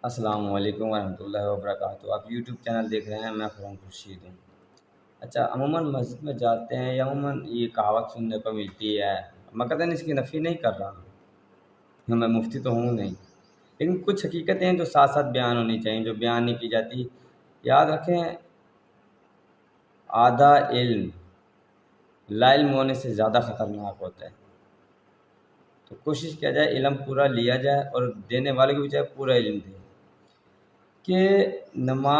السلام علیکم ورحمۃ اللہ وبرکاتہ۔ آپ یوٹیوب چینل دیکھ رہے ہیں، میں فرحان خورشید ہوں۔ اچھا، عموماً مسجد میں جاتے ہیں یا عموماً یہ کہاوت سننے کو ملتی ہے، میں قطعاً اس کی نفی نہیں کر رہا ہوں، میں مفتی تو ہوں نہیں، لیکن کچھ حقیقتیں ہیں جو ساتھ ساتھ بیان ہونی چاہیے، جو بیان نہیں کی جاتی۔ یاد رکھیں، آدھا علم لا علم ہونے سے زیادہ خطرناک ہوتا ہے، تو کوشش کیا جائے علم پورا لیا جائے اور دینے والے کو بھی چاہے پورا علم دے کہ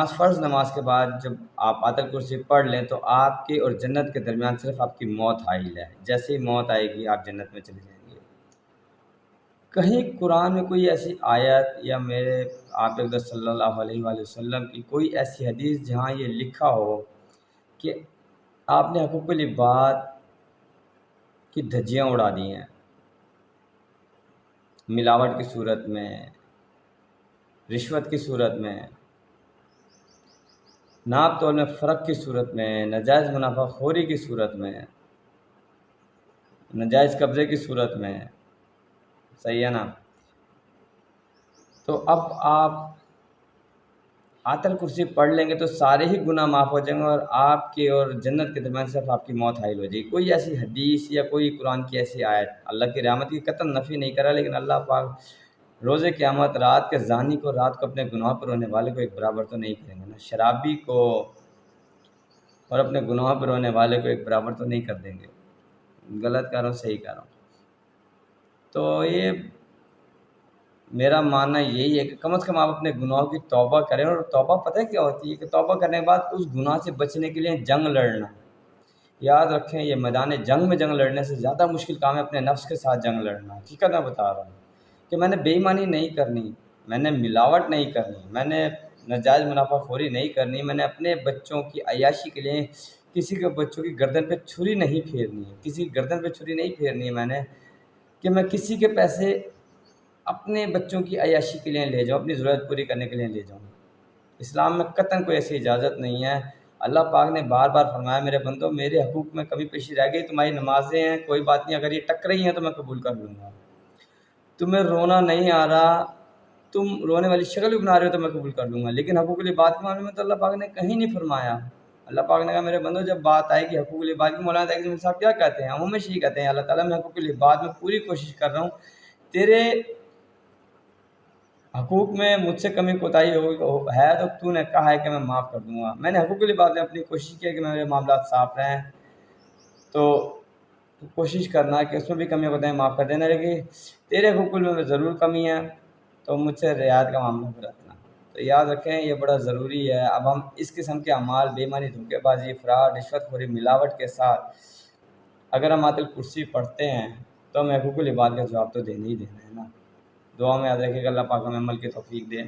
فرض نماز کے بعد جب آپ آیت الکرسی پڑھ لیں تو آپ کے اور جنت کے درمیان صرف آپ کی موت حائل ہے، جیسے ہی موت آئے گی آپ جنت میں چلے جائیں گے۔ کہیں قرآن میں کوئی ایسی آیت یا میرے آپ اقدس صلی اللہ علیہ وآلہ وسلم کی کوئی ایسی حدیث جہاں یہ لکھا ہو کہ آپ نے حقوق العباد کی دھجیاں اڑا دی ہیں، ملاوٹ کی صورت میں، رشوت کی صورت میں، ناپ تول میں فرق کی صورت میں، ناجائز منافع خوری کی صورت میں، ناجائز قبضے کی صورت میں، صحیح ہے نا؟ تو اب آپ آیت الکرسی پڑھ لیں گے تو سارے ہی گناہ معاف ہو جائیں گے اور آپ کے اور جنت کے درمیان صرف آپ کی موت حائل ہو جائے گی۔ کوئی ایسی حدیث یا کوئی قرآن کی ایسی آیت اللہ کی رحمت کی قطعاً نفی نہیں کرا، لیکن اللہ پاک روز قیامت رات کے زانی کو، رات کو اپنے گناہ پر رونے والے کو ایک برابر تو نہیں کریں گے نا، شرابی کو اور اپنے گناہ پر رونے والے کو ایک برابر تو نہیں کر دیں گے۔ غلط کر رہا ہوں، صحیح کر رہا ہوں؟ تو یہ میرا ماننا یہی ہے کہ کم از کم آپ اپنے گناہوں کی توبہ کریں، اور توبہ پتہ ہے کیا ہوتی ہے کہ توبہ کرنے کے بعد اس گناہ سے بچنے کے لیے جنگ لڑنا۔ یاد رکھیں، یہ میدان جنگ میں جنگ لڑنے سے زیادہ مشکل کام ہے اپنے نفس کے ساتھ جنگ لڑنا۔ حقیقت میں بتا رہا ہوں کہ میں نے بے ایمانی نہیں کرنی، میں نے ملاوٹ نہیں کرنی، میں نے ناجائز منافع خوری نہیں کرنی، میں نے اپنے بچوں کی عیاشی کے لیے کسی کے بچوں کی گردن پہ چھری نہیں پھیرنی ہے، کسی کی گردن پہ چھری نہیں پھیرنی ہے میں نے، کہ میں کسی کے پیسے اپنے بچوں کی عیاشی کے لیے لے جاؤں، اپنی ضرورت پوری کرنے کے لیے لے جاؤں۔ اسلام میں قطعاً کوئی ایسی اجازت نہیں ہے۔ اللہ پاک نے بار بار فرمایا، میرے بندو میرے حقوق میں کمی پیشی رہ گئی، تمہاری نمازیں ہیں، کوئی بات نہیں، اگر یہ ٹک رہی ہیں تو میں قبول کر لوں گا۔ تمہیں رونا نہیں آ رہا، تم رونے والی شکل بھی بنا رہے ہو تو میں قبول کر لوں گا، لیکن حقوق العباد کے معاملے میں تو اللہ پاک نے کہیں نہیں فرمایا۔ اللہ پاک نے کہا میرے بندو جب بات آئے گی حقوق العباد کی، مولانا تقی صاحب کیا کہتے ہیں؟ ہم ہمیشہ یہ کہتے ہیں اللہ تعالیٰ میں حقوق العباد میں پوری کوشش کر رہا ہوں، تیرے حقوق میں مجھ سے کمی کوتاہی ہے تو تو نے کہا ہے کہ میں معاف کر دوں گا۔ میں نے حقوق العباد میں اپنی کوشش کی ہے کہ میرے معاملات صاف رہیں، تو کوشش کرنا کہ اس میں بھی کمی کوتاہی معاف کر دینا، لیکن تیرے حقوق میں ضرور کمی ہے تو مجھ سے رعایت کا معاملہ برتنا۔ تو یاد رکھیں یہ بڑا ضروری ہے۔ اب ہم اس قسم کے اعمال، بے ایمانی، دھوکے بازی، فراڈ، رشوت خوری، ملاوٹ کے ساتھ اگر ہم آیت الکرسی پڑھتے ہیں تو ہمیں حقوق العباد کا جواب تو دینا ہی دینا ہے نا۔ دعا میں یاد رکھے گا اللہ پاک ہمیں عمل کی توفیق دے۔